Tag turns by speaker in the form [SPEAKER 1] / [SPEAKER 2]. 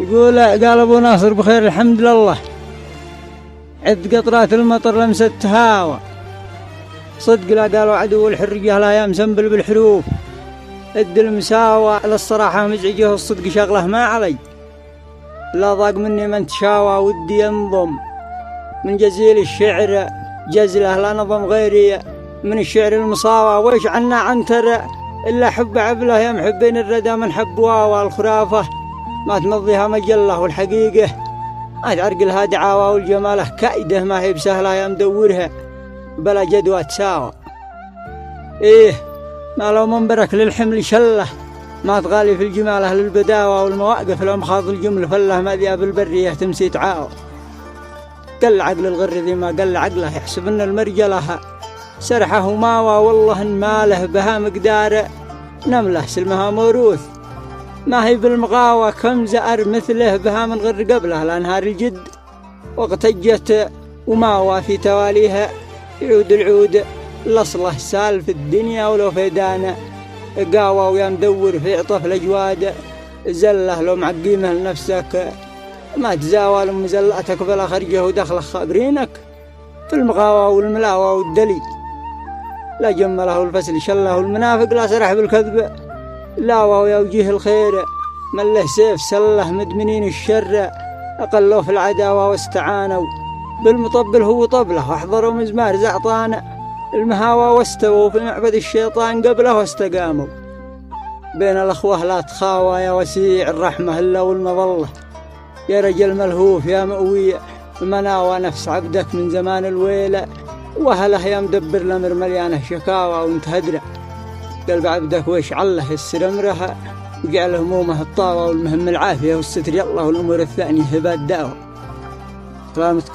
[SPEAKER 1] قال أبو ناصر بخير الحمد لله، عد قطرات المطر لمست هاوى، صدق لا قالوا عدو الحرية لا يمسنبل بالحروف، اد المساوى للصراحة مزعجه الصدق شغله ما علي، لا ضاق مني من تشاوى ودي ينضم من جزيل الشعر جزله لا نظم غيري من الشعر المصاوى، ويش عنا عنتر إلا حب عبله يا محبين الردى من حب واوى، الخرافة ما تمضيها مجلة والحقيقة ما تعرقلها دعاوى، والجماله كائده ما هي بسهلة يا مدورها بلا جدوى تساوى. إيه ما لو منبرك للحمل شله ما تغالي في الجماله للبداوى، والمواقف لو مخاض الجمل فله ما ذياب البرية تمسي تعاوى. قل عقل الغر ذي ما قل عقله يحسب ان المرجله سرحه ماوى، والله ان ماله بها مقدار نمله سلمها موروث ما هي بالمغاوى، كم زأر مثله بها من غر قبله لانهار الجد وقت جت وماوى في تواليها يعود العود لصله سال في الدنيا، ولو فيدانه قاوى ويا مدور في عطف الأجواد زله لو معقيمه لنفسك ما تزاوى لمزلاتك بلا خرجه ودخل خابرينك في المغاوى والملاوى والدلي، لا جمله الفسل شله والمنافق لا سرح بالكذب لاوى ويا وجيه الخير من له سيف سله مدمنين الشر أقلوا في العداوة واستعانوا بالمطبل هو طبله، واحضروا مزمار زعطان المهاوى واستووا في معبد الشيطان قبله واستقاموا بين الأخوة لا تخاوى يا وسيع الرحمة إلا والمظلة، يا رجل ملهوف يا مؤوي المناوى نفس عبدك من زمان الويلة، وهله يا مدبر الأمر مليانه شكاوى وانت هدرع قلب عبدك ويش عله السرمرها وجعل همومه الطاوى والمهم العافية والستر يالله والأمور الثانية هبات داوى. سلامتكم.